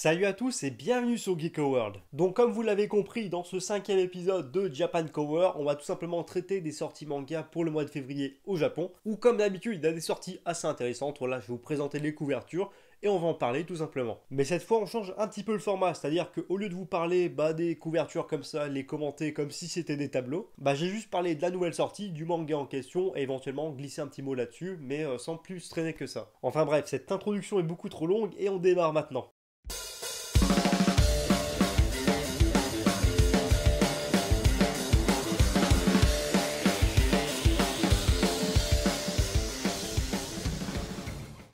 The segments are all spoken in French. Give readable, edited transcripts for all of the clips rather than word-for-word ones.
Salut à tous et bienvenue sur Geeko World. Donc comme vous l'avez compris, dans ce 5e épisode de Japan Cover, on va tout simplement traiter des sorties manga pour le mois de février au Japon, où comme d'habitude il y a des sorties assez intéressantes. Voilà, je vais vous présenter les couvertures et on va en parler tout simplement. Mais cette fois on change un petit peu le format, c'est-à-dire qu'au lieu de vous parler des couvertures comme ça, les commenter comme si c'était des tableaux, j'ai juste parlé de la nouvelle sortie, du manga en question et éventuellement glisser un petit mot là-dessus, mais sans plus traîner que ça. Enfin bref, cette introduction est beaucoup trop longue et on démarre maintenant.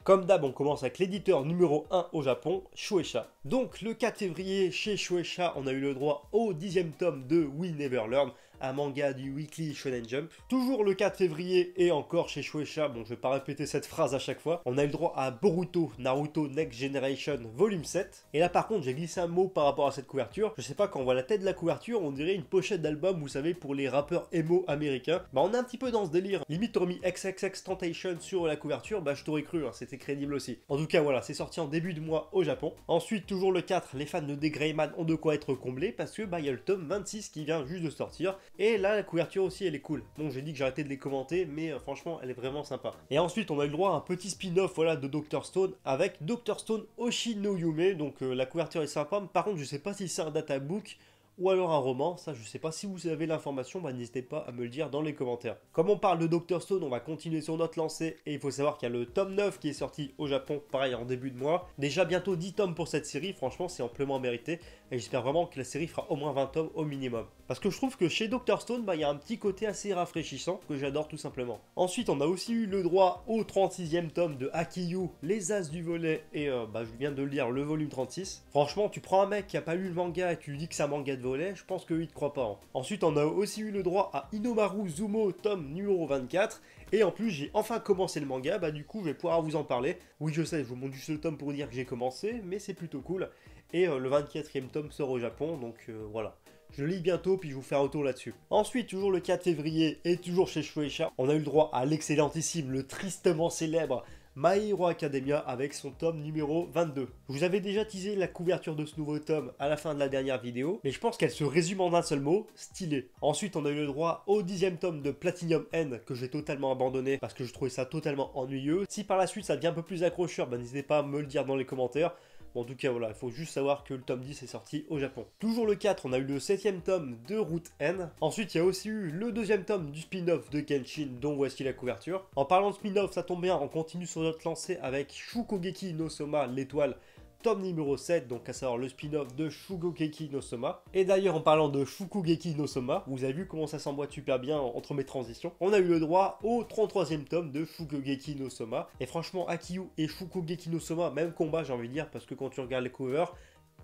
Comme d'hab, on commence avec l'éditeur numéro 1 au Japon, Shueisha. Donc le 4 février, chez Shueisha, on a eu le droit au 10e tome de We Never Learn, un manga du Weekly Shonen Jump. Toujours le 4 février et encore chez Shueisha, bon je vais pas répéter cette phrase à chaque fois, on a eu le droit à Boruto Naruto Next Generation volume 7. Et là par contre j'ai glissé un mot par rapport à cette couverture, je sais pas, quand on voit la tête de la couverture, on dirait une pochette d'album, vous savez, pour les rappeurs emo américains. On est un petit peu dans ce délire, limite t'aurais mis XXX Tentation sur la couverture, je t'aurais cru, hein, c'était crédible aussi. En tout cas voilà, c'est sorti en début de mois au Japon. Ensuite toujours le 4, les fans de The Greyman ont de quoi être comblés, parce que il y a le tome 26 qui vient juste de sortir. Et là, la couverture aussi, elle est cool. Bon, j'ai dit que j'arrêtais de les commenter, mais franchement, elle est vraiment sympa. Et ensuite, on a eu le droit à un petit spin-off, voilà, de Dr. Stone, avec Dr. Stone Oshi no Yume. Donc, la couverture est sympa. Par contre, je sais pas si c'est un databook ou alors un roman, ça je sais pas. Si vous avez l'information, n'hésitez pas à me le dire dans les commentaires. Comme on parle de Dr. Stone, on va continuer sur notre lancée, et il faut savoir qu'il y a le tome 9 qui est sorti au Japon, pareil en début de mois. Déjà bientôt 10 tomes pour cette série, franchement c'est amplement mérité, et j'espère vraiment que la série fera au moins 20 tomes au minimum. Parce que je trouve que chez Dr. Stone, il y a un petit côté assez rafraîchissant, que j'adore tout simplement. Ensuite, on a aussi eu le droit au 36e tome de Hakiyu, Les As du Volet, et je viens de lire le volume 36. Franchement, tu prends un mec qui a pas lu le manga et tu lui dis que c'est un manga de volet, je pense qu'il te croit pas. Ensuite, on a aussi eu le droit à Inomaru Zumo, tome numéro 24. Et en plus, j'ai enfin commencé le manga, du coup, je vais pouvoir vous en parler. Oui, je sais, je vous montre juste le tome pour dire que j'ai commencé, mais c'est plutôt cool. Et le 24e tome sort au Japon, donc voilà. Je lis bientôt, puis je vous fais un retour là-dessus. Ensuite, toujours le 4 février, et toujours chez Shueisha, on a eu le droit à l'excellentissime, le tristement célèbre My Hero Academia avec son tome numéro 22. Je vous avais déjà teasé la couverture de ce nouveau tome à la fin de la dernière vidéo, mais je pense qu'elle se résume en un seul mot, stylé. Ensuite, on a eu le droit au 10e tome de Platinum N, que j'ai totalement abandonné parce que je trouvais ça totalement ennuyeux. Si par la suite ça devient un peu plus accrocheur, n'hésitez pas à me le dire dans les commentaires. Bon, en tout cas, voilà, il faut juste savoir que le tome 10 est sorti au Japon. Toujours le 4, on a eu le 7e tome de Route N. Ensuite, il y a aussi eu le 2e tome du spin-off de Genshin, dont voici la couverture. En parlant de spin-off, ça tombe bien, on continue sur notre lancée avec Shukogeki no Soma, l'étoile, tome numéro 7, donc à savoir le spin-off de Shukogeki no Soma. Et d'ailleurs, en parlant de Shukogeki no Soma, vous avez vu comment ça s'emboîte super bien entre mes transitions. On a eu le droit au 33e tome de Shukogeki no Soma. Et franchement, Hakiyu et Shukogeki no Soma, même combat, j'ai envie de dire, parce que quand tu regardes les covers,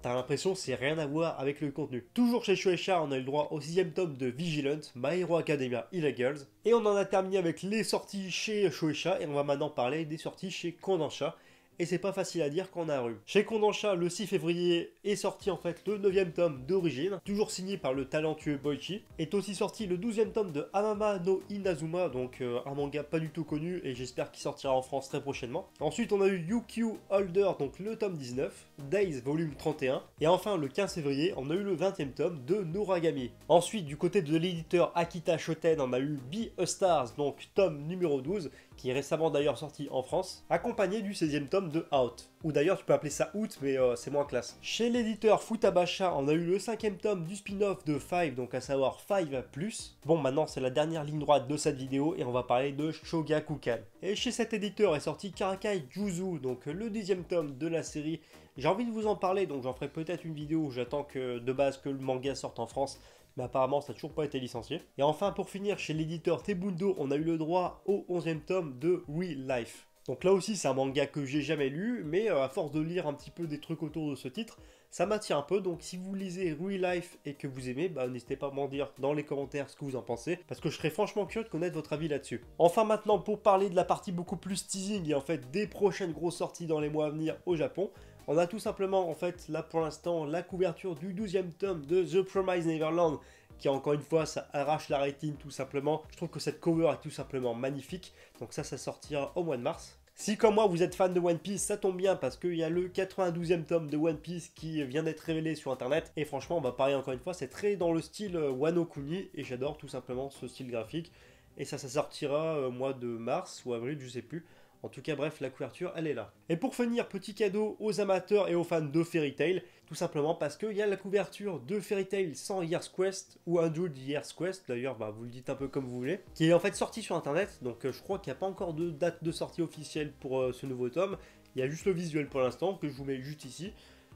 t'as l'impression que c'est rien à voir avec le contenu. Toujours chez Shueisha, on a eu le droit au 6e tome de Vigilant, My Hero Academia Illagals. Et on en a terminé avec les sorties chez Shueisha, et on va maintenant parler des sorties chez Kodansha. Et c'est pas facile à dire qu'on a rue. Chez Kodansha, le 6 février est sorti en fait le 9e tome d'Origine, toujours signé par le talentueux Boichi. Est aussi sorti le 12e tome de Amama no Inazuma, donc un manga pas du tout connu, et j'espère qu'il sortira en France très prochainement. Ensuite, on a eu Yukio Holder, donc le tome 19, Days volume 31. Et enfin, le 15 février, on a eu le 20e tome de Noragami. Ensuite, du côté de l'éditeur Akita Shoten, on a eu Be a Stars, donc tome numéro 12, qui est récemment d'ailleurs sorti en France, accompagné du 16e tome de Out. Ou d'ailleurs tu peux appeler ça Out, mais c'est moins classe. Chez l'éditeur Futabasha, on a eu le 5e tome du spin-off de 5, donc à savoir 5+. Bon, maintenant c'est la dernière ligne droite de cette vidéo et on va parler de Shogakukan. Et chez cet éditeur est sorti Karakai Juzu, donc le 10e tome de la série. J'ai envie de vous en parler, donc j'en ferai peut-être une vidéo où j'attends que de base que le manga sorte en France. Mais apparemment ça n'a toujours pas été licencié. Et enfin, pour finir, chez l'éditeur Tebundo, on a eu le droit au 11e tome de Real Life. Donc là aussi c'est un manga que j'ai jamais lu, mais à force de lire un petit peu des trucs autour de ce titre, ça m'attire un peu. Donc si vous lisez Real Life et que vous aimez, n'hésitez pas à m'en dire dans les commentaires ce que vous en pensez, parce que je serais franchement curieux de connaître votre avis là-dessus. Enfin maintenant, pour parler de la partie beaucoup plus teasing et en fait des prochaines grosses sorties dans les mois à venir au Japon, on a tout simplement en fait là pour l'instant la couverture du 12e tome de The Promised Neverland, qui encore une fois ça arrache la rétine tout simplement. Je trouve que cette cover est tout simplement magnifique, donc ça sortira au mois de mars. Si comme moi vous êtes fan de One Piece, ça tombe bien parce qu'il y a le 92e tome de One Piece qui vient d'être révélé sur internet. Et franchement, bah pareil encore une fois, c'est très dans le style Wano Kuni et j'adore tout simplement ce style graphique. Et ça sortira au mois de mars ou avril, je sais plus. En tout cas, bref, la couverture, elle est là. Et pour finir, petit cadeau aux amateurs et aux fans de Fairy Tail, tout simplement parce qu'il y a la couverture de Fairy Tail 100 Years Quest ou 100 Years Quest, d'ailleurs, bah, vous le dites un peu comme vous voulez, qui est en fait sorti sur internet, donc je crois qu'il n'y a pas encore de date de sortie officielle pour ce nouveau tome. Il y a juste le visuel pour l'instant, que je vous mets juste ici.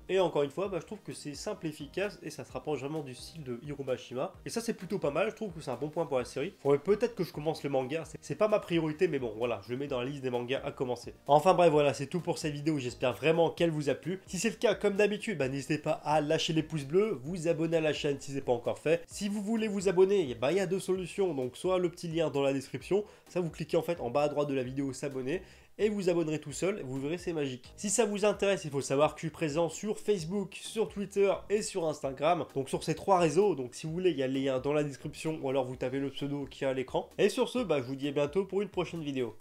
Et encore une fois, bah, je trouve que c'est simple, efficace et ça se rapproche vraiment du style de Hiromashima. Et ça, c'est plutôt pas mal. Je trouve que c'est un bon point pour la série. Faudrait peut-être que je commence le manga. C'est pas ma priorité, mais bon, voilà, je le mets dans la liste des mangas à commencer. Enfin bref, voilà, c'est tout pour cette vidéo. J'espère vraiment qu'elle vous a plu. Si c'est le cas, comme d'habitude, bah, n'hésitez pas à lâcher les pouces bleus, vous abonner à la chaîne si c'est pas encore fait. Si vous voulez vous abonner, bah, il y a deux solutions. Donc, soit le petit lien dans la description. Ça, vous cliquez en fait en bas à droite de la vidéo s'abonner. Et vous abonnerez tout seul, vous verrez, c'est magique. Si ça vous intéresse, il faut savoir que je suis présent sur Facebook, sur Twitter et sur Instagram. Donc sur ces trois réseaux, donc si vous voulez, il y a le lien dans la description ou alors vous tapez le pseudo qui est à l'écran. Et sur ce, bah, je vous dis à bientôt pour une prochaine vidéo.